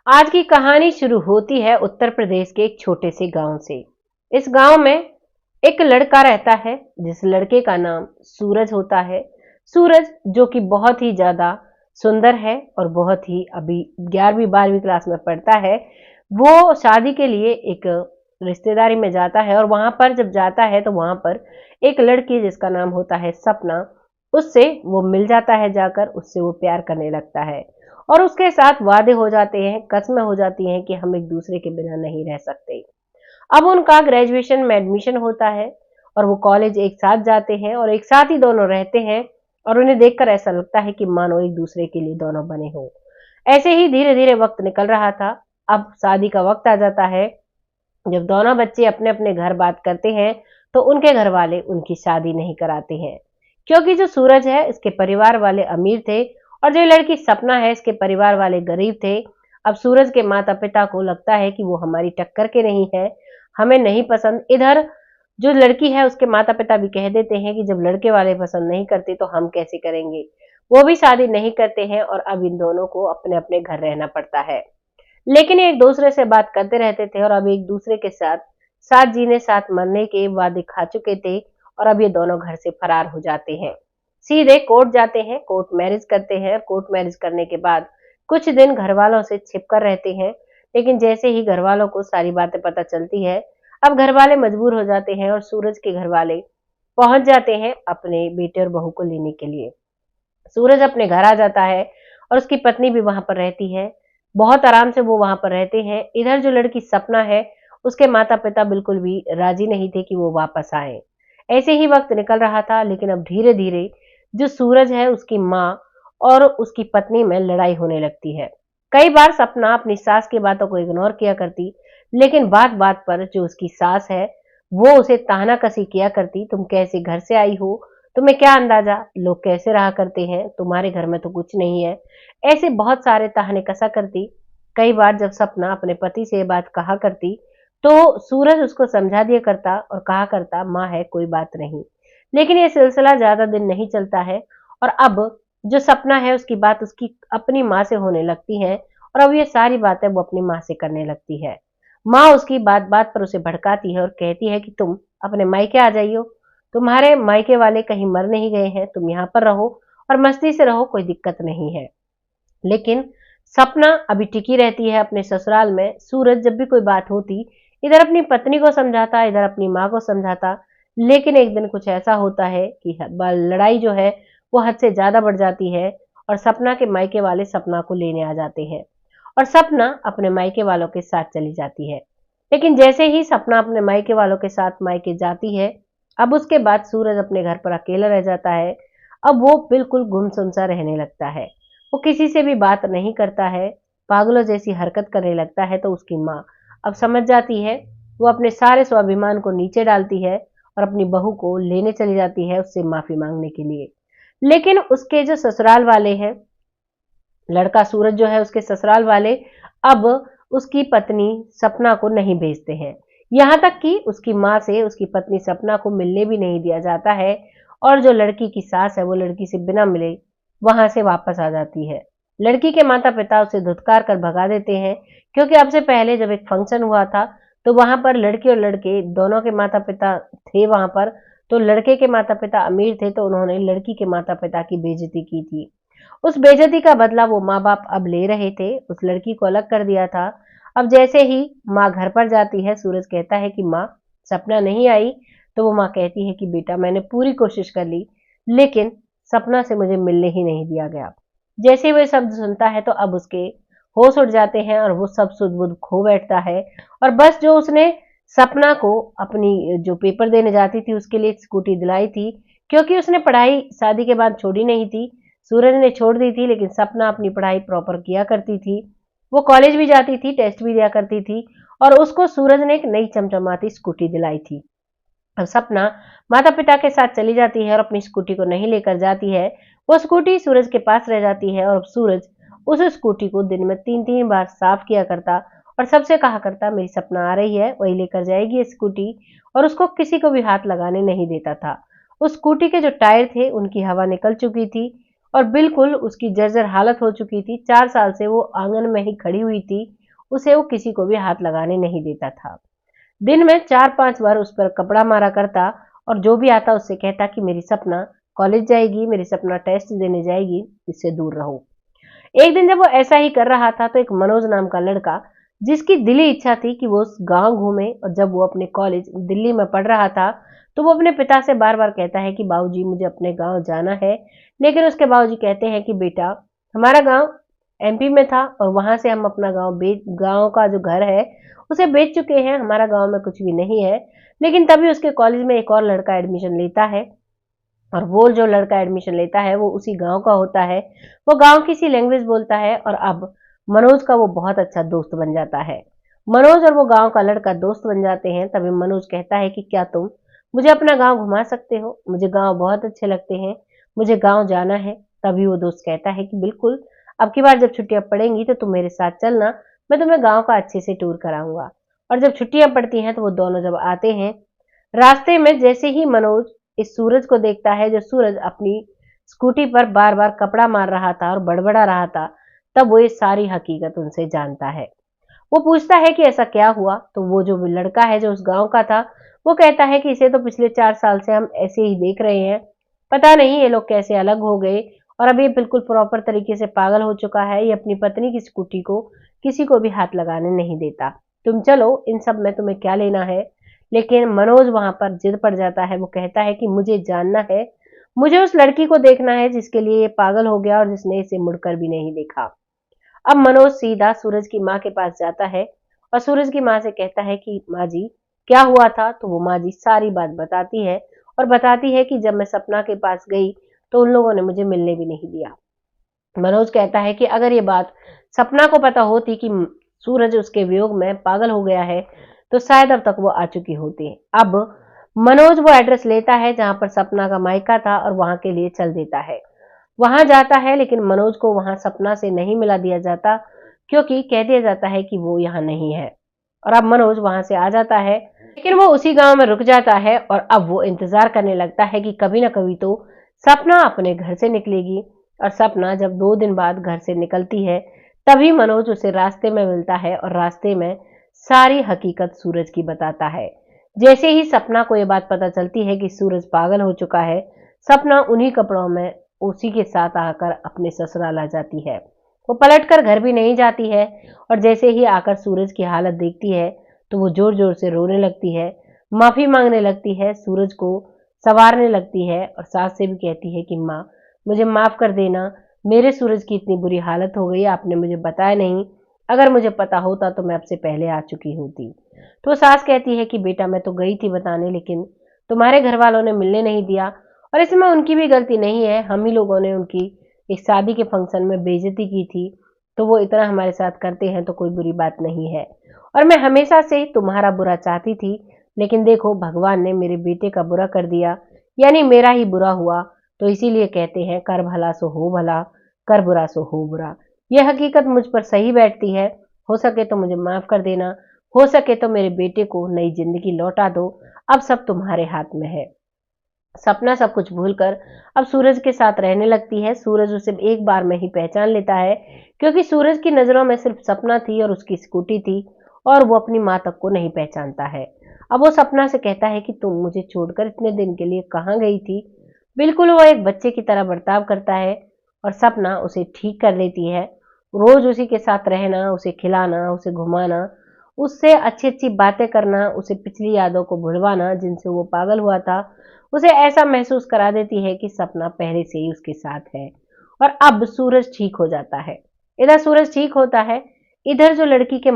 आज की कहानी शुरू होती है उत्तर प्रदेश के एक छोटे से गांव से। इस गांव में एक लड़का रहता है जिस लड़के का नाम सूरज होता है। सूरज जो कि बहुत ही ज्यादा सुंदर है और बहुत ही अभी 11वीं 12वीं क्लास में पढ़ता है। वो शादी के लिए एक रिश्तेदारी में जाता है और वहां पर जब जाता है तो वहां पर एक लड़की जिसका नाम होता है सपना, उससे वो मिल जाता है। जाकर उससे वो प्यार करने लगता है और उसके साथ वादे हो जाते हैं, कस्में हो जाती हैं कि हम एक दूसरे के बिना नहीं रह सकते। अब उनका ग्रेजुएशन में एडमिशन होता है और वो कॉलेज एक साथ जाते हैं और एक साथ ही दोनों रहते हैं और उन्हें देखकर ऐसा लगता है कि मानो एक दूसरे के लिए दोनों बने हों। ऐसे ही धीरे धीरे वक्त निकल रहा था। अब शादी का वक्त आ जाता है। जब दोनों बच्चे अपने अपने घर बात करते हैं तो उनके घर वाले उनकी शादी नहीं कराते हैं, क्योंकि जो सूरज है इसके परिवार वाले अमीर थे और जो लड़की सपना है इसके परिवार वाले गरीब थे। अब सूरज के माता पिता को लगता है कि वो हमारी टक्कर के नहीं है, हमें नहीं पसंद। इधर जो लड़की है उसके माता पिता भी कह देते हैं कि जब लड़के वाले पसंद नहीं करते तो हम कैसे करेंगे। वो भी शादी नहीं करते हैं और अब इन दोनों को अपने अपने घर रहना पड़ता है। लेकिन ये एक दूसरे से बात करते रहते थे और अब एक दूसरे के साथ साथ जीने साथ मरने के वादे खा चुके थे और अब ये दोनों घर से फरार हो जाते हैं। सीधे कोर्ट जाते हैं, कोर्ट मैरिज करते हैं। कोर्ट मैरिज करने के बाद कुछ दिन घर वालों से छिपकर रहते हैं, लेकिन जैसे ही घर वालों को सारी बातें पता चलती है, अब घर वाले मजबूर हो जाते हैं और सूरज के घर वाले पहुंच जाते हैं अपने बेटे और बहू को लेने के लिए। सूरज अपने घर आ जाता है और उसकी पत्नी भी वहां पर रहती है। बहुत आराम से वो वहां पर रहते हैं। इधर जो लड़की सपना है उसके माता पिता बिल्कुल भी राजी नहीं थे कि वो वापस आए। ऐसे ही वक्त निकल रहा था, लेकिन अब धीरे धीरे जो सूरज है उसकी माँ और उसकी पत्नी में लड़ाई होने लगती है। कई बार सपना अपनी सास की बातों को इग्नोर किया करती, लेकिन बात बात पर जो उसकी सास है वो उसे ताना कसी किया करती, तुम कैसे घर से आई हो, तुम्हें क्या अंदाजा लोग कैसे रहा करते हैं, तुम्हारे घर में तो कुछ नहीं है। ऐसे बहुत सारे ताहने कसा करती। कई बार जब सपना अपने पति से ये बात कहा करती तो सूरज उसको समझा दिया करता और कहा करता माँ है कोई बात नहीं। लेकिन ये सिलसिला ज्यादा दिन नहीं चलता है और अब जो सपना है उसकी बात उसकी अपनी माँ से होने लगती है और अब ये सारी बातें वो अपनी माँ से करने लगती है। माँ उसकी बात बात पर उसे भड़काती है और कहती है कि तुम अपने मायके आ जाइयो, तुम्हारे मायके वाले कहीं मर नहीं गए हैं, तुम यहाँ पर रहो और मस्ती से रहो, कोई दिक्कत नहीं है। लेकिन सपना अभी टिकी रहती है अपने ससुराल में। सूरज जब भी कोई बात होती इधर अपनी पत्नी को समझाता, इधर अपनी माँ को समझाता। लेकिन एक दिन कुछ ऐसा होता है कि लड़ाई जो है वो हद से ज्यादा बढ़ जाती है और सपना के मायके वाले सपना को लेने आ जाते हैं और सपना अपने मायके वालों के साथ चली जाती है। लेकिन जैसे ही सपना अपने मायके वालों के साथ मायके जाती है, अब उसके बाद सूरज अपने घर पर अकेला रह जाता है। अब वो बिल्कुल गुमसुम सा रहने लगता है। वो किसी से भी बात नहीं करता है, पागलों जैसी हरकत करने लगता है। तो उसकी माँ अब समझ जाती है। वो अपने सारे स्वाभिमान को नीचे डालती है और अपनी बहू को लेने चली जाती है उससे माफी मांगने के लिए। लेकिन उसके जो ससुराल वाले हैं, लड़का सूरज जो है उसके ससुराल वाले अब उसकी पत्नी सपना को नहीं भेजते हैं। यहाँ तक कि उसकी माँ से उसकी पत्नी सपना को मिलने भी नहीं दिया जाता है और जो लड़की की सास है वो लड़की से बिना मिले वहां से वापस आ जाती है। लड़की के माता पिता उसे धुतकार कर भगा देते हैं, क्योंकि अब से पहले जब एक फंक्शन हुआ था तो वहां पर लड़की और लड़के दोनों के माता पिता थे वहां पर। तो लड़के के माता पिता अमीर थे तो उन्होंने लड़की के माता पिता की बेइज्जती की थी। उस बेइज्जती का बदला वो माँ बाप अब ले रहे थे। उस लड़की को अलग कर दिया था। अब जैसे ही माँ घर पर जाती है, सूरज कहता है कि माँ सपना नहीं आई। तो वो माँ कहती है कि बेटा मैंने पूरी कोशिश कर ली, लेकिन सपना से मुझे मिलने ही नहीं दिया गया। जैसे ही वो शब्द सुनता है तो अब उसके होश उड़ जाते हैं और वो सब सुध बुध खो बैठता है। और बस जो उसने सपना को अपनी जो पेपर देने जाती थी उसके लिए एक स्कूटी दिलाई थी, क्योंकि उसने पढ़ाई शादी के बाद छोड़ी नहीं थी। सूरज ने छोड़ दी थी, लेकिन सपना अपनी पढ़ाई प्रॉपर किया करती थी। वो कॉलेज भी जाती थी, टेस्ट भी दिया करती थी और उसको सूरज ने एक नई चमचमाती स्कूटी दिलाई थी। अब सपना माता पिता के साथ चली जाती है और अपनी स्कूटी को नहीं लेकर जाती है। वो स्कूटी सूरज के पास रह जाती है और अब सूरज उस स्कूटी को दिन में 3-3 बार साफ किया करता और सबसे कहा करता मेरी सपना आ रही है, वही लेकर जाएगी ये स्कूटी, और उसको किसी को भी हाथ लगाने नहीं देता था। उस स्कूटी के जो टायर थे उनकी हवा निकल चुकी थी और बिल्कुल उसकी जर्जर हालत हो चुकी थी। 4 साल से वो आंगन में ही खड़ी हुई थी। उसे वो किसी को भी हाथ लगाने नहीं देता था। दिन में 4-5 बार उस पर कपड़ा मारा करता और जो भी आता उससे कहता कि मेरी सपना कॉलेज जाएगी, मेरी सपना टेस्ट देने जाएगी, इससे दूर रहो। एक दिन जब वो ऐसा ही कर रहा था तो एक मनोज नाम का लड़का, जिसकी दिली इच्छा थी कि वो उस गांव घूमे, और जब वो अपने कॉलेज दिल्ली में पढ़ रहा था तो वो अपने पिता से बार बार कहता है कि बाबूजी मुझे अपने गांव जाना है। लेकिन उसके बाबूजी कहते हैं कि बेटा, हमारा गांव एमपी में था और वहां से हम अपना गांव का जो घर है उसे बेच चुके हैं, हमारा गांव में कुछ भी नहीं है। लेकिन तभी उसके कॉलेज में एक और लड़का एडमिशन लेता है, और वो जो लड़का एडमिशन लेता है वो उसी गांव का होता है। वो गांव की सी लैंग्वेज बोलता है और अब मनोज का वो बहुत अच्छा दोस्त बन जाता है। मनोज और वो गांव का लड़का दोस्त बन जाते हैं। तभी मनोज कहता है कि क्या तुम मुझे अपना गांव घुमा सकते हो, मुझे गांव बहुत अच्छे लगते हैं, मुझे गांव जाना है। तभी वो दोस्त कहता है कि बिल्कुल, अब की बार जब छुट्टियां पड़ेंगी तो तुम मेरे साथ चलना, मैं तुम्हें गांव का अच्छे से टूर कराऊंगा। और जब छुट्टियां पड़ती हैं तो वो दोनों जब आते हैं, रास्ते में जैसे ही मनोज इस सूरज को देखता है, जो सूरज अपनी स्कूटी पर बार बार कपड़ा मार रहा था और बड़बड़ा रहा था, तब वो ये सारी हकीकत उनसे जानता है। वो पूछता है कि ऐसा क्या हुआ, तो वो जो लड़का है जो उस गांव का था, वो कहता है कि इसे तो पिछले 4 साल से हम ऐसे ही देख रहे हैं, पता नहीं ये लोग कैसे अलग हो गए, और अब ये बिल्कुल प्रॉपर तरीके से पागल हो चुका है। ये अपनी पत्नी की स्कूटी को किसी को भी हाथ लगाने नहीं देता। तुम चलो, इन सब में तुम्हें क्या लेना है। लेकिन मनोज वहां पर जिद पड़ जाता है। वो कहता है कि मुझे जानना है, मुझे उस लड़की को देखना है जिसके लिए ये पागल हो गया और जिसने इसे मुड़कर भी नहीं देखा। अब मनोज सीधा सूरज की माँ के पास जाता है और सूरज की माँ से कहता है कि माँ जी, क्या हुआ था। तो वो माँ जी सारी बात बताती है और बताती है कि जब मैं सपना के पास गई तो उन लोगों ने मुझे मिलने भी नहीं दिया। मनोज कहता है कि अगर ये बात सपना को पता होती कि सूरज उसके वियोग में पागल हो गया है तो शायद अब तक वो आ चुकी होती। अब मनोज वो एड्रेस लेता है जहां पर सपना का मायका था और वहां के लिए चल देता है। वहां जाता है लेकिन मनोज को वहां सपना से नहीं मिला दिया जाता, क्योंकि कह दिया जाता है कि वो यहाँ नहीं है। और अब मनोज वहां से आ जाता है, लेकिन वो उसी गांव में रुक जाता है और अब वो इंतजार करने लगता है कि कभी ना कभी तो सपना अपने घर से निकलेगी। और सपना जब 2 दिन बाद घर से निकलती है, तभी मनोज उसे रास्ते में मिलता है और रास्ते में सारी हकीकत सूरज की बताता है। जैसे ही सपना को ये बात पता चलती है कि सूरज पागल हो चुका है, सपना उन्हीं कपड़ों में उसी के साथ आकर अपने ससुराल आ जाती है। वो पलटकर घर भी नहीं जाती है, और जैसे ही आकर सूरज की हालत देखती है तो वो जोर जोर से रोने लगती है, माफी मांगने लगती है, सूरज को संवारने लगती है और सास से भी कहती है कि माँ, मुझे माफ कर देना, मेरे सूरज की इतनी बुरी हालत हो गई, आपने मुझे बताया नहीं, अगर मुझे पता होता तो मैं आपसे पहले आ चुकी होती। तो सास कहती है कि बेटा, मैं तो गई थी बताने, लेकिन तुम्हारे घर वालों ने मिलने नहीं दिया, और इसमें उनकी भी गलती नहीं है, हम ही लोगों ने उनकी एक शादी के फंक्शन में बेइज्जती की थी, तो वो इतना हमारे साथ करते हैं तो कोई बुरी बात नहीं है। और मैं हमेशा से तुम्हारा बुरा चाहती थी, लेकिन देखो भगवान ने मेरे बेटे का बुरा कर दिया, यानी मेरा ही बुरा हुआ। तो इसीलिए कहते हैं कर भला सो हो भला, कर बुरा सो हो बुरा। यह हकीकत मुझ पर सही बैठती है। हो सके तो मुझे माफ कर देना, हो सके तो मेरे बेटे को नई जिंदगी लौटा दो, अब सब तुम्हारे हाथ में है। सपना सब कुछ भूलकर अब सूरज के साथ रहने लगती है। सूरज उसे एक बार में ही पहचान लेता है, क्योंकि सूरज की नजरों में सिर्फ सपना थी और उसकी स्कूटी थी, और वो अपनी माँ तक को नहीं पहचानता है। अब वो सपना से कहता है कि तुम मुझे छोड़कर इतने दिन के लिए कहाँ गई थी। बिल्कुल वो एक बच्चे की तरह बर्ताव करता है और सपना उसे ठीक कर लेती है। रोज उसी के साथ रहना, उसे खिलाना, उसे घुमाना, उससे अच्छी अच्छी बातें करना, उसे पिछली यादों को भुलवाना जिनसे वो पागल हुआ था, उसे ऐसा महसूस करा देती है कि सपना पहले से ही उसके साथ है। और अब सूरज ठीक हो जाता है। इधर सूरज ठीक होता है, इधर जो लड़की के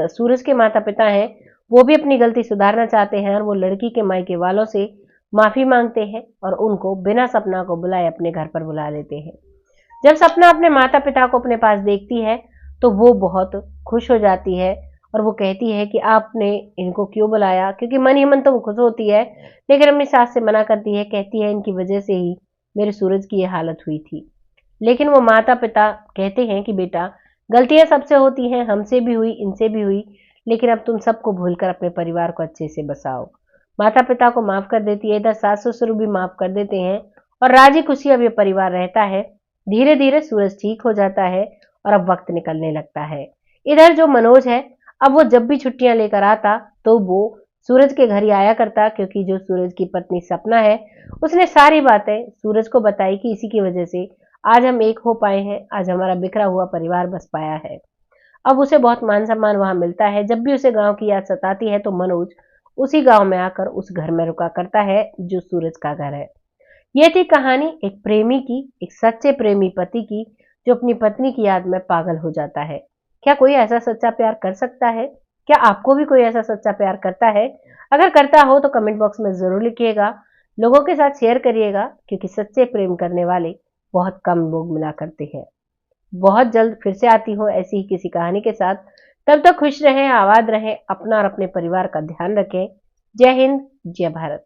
सूरज के माता पिता हैं, वो भी अपनी गलती सुधारना चाहते हैं और वो लड़की के मायके वालों से माफी मांगते हैं और उनको बिना सपना को बुलाए अपने घर पर बुला लेते हैं। जब सपना अपने माता पिता को अपने पास देखती है तो वो बहुत खुश हो जाती है और वो कहती है कि आपने इनको क्यों बुलाया, क्योंकि मन ही मन तो वो खुश होती है, लेकिन अपनी सास से मना करती है, कहती है इनकी वजह से ही मेरे सूरज की ये हालत हुई थी। लेकिन वो माता पिता कहते हैं कि बेटा, गलतियां सबसे होती हैं, हमसे भी हुई, इनसे भी हुई, लेकिन अब तुम सबको भूलकर अपने परिवार को अच्छे से बसाओ। माता पिता को माफ कर देती है, इधर सास ससुर भी माफ कर देते हैं और राजी खुशी अब ये परिवार रहता है। धीरे धीरे सूरज ठीक हो जाता है और अब वक्त निकलने लगता है। इधर जो मनोज है, अब वो जब भी छुट्टियां लेकर आता तो वो सूरज के घर ही आया करता, क्योंकि जो सूरज की पत्नी सपना है उसने सारी बातें सूरज को बताई कि इसी की वजह से आज हम एक हो पाए हैं, आज हमारा बिखरा हुआ परिवार बस पाया है। अब उसे बहुत मान सम्मान वहां मिलता है। जब भी उसे गांव की याद सताती है तो मनोज उसी गांव में आकर उस घर में रुका करता है जो सूरज का घर है। ये थी कहानी एक प्रेमी की, एक सच्चे प्रेमी पति की जो अपनी पत्नी की याद में पागल हो जाता है। क्या कोई ऐसा सच्चा प्यार कर सकता है? क्या आपको भी कोई ऐसा सच्चा प्यार करता है? अगर करता हो तो कमेंट बॉक्स में जरूर लिखिएगा, लोगों के साथ शेयर करिएगा, क्योंकि सच्चे प्रेम करने वाले बहुत कम लोग मिला करते हैं। बहुत जल्द फिर से आती हूँ ऐसी ही किसी कहानी के साथ। तब तक खुश रहें, आबाद रहें, अपना और अपने परिवार का ध्यान रखें। जय हिंद, जय भारत।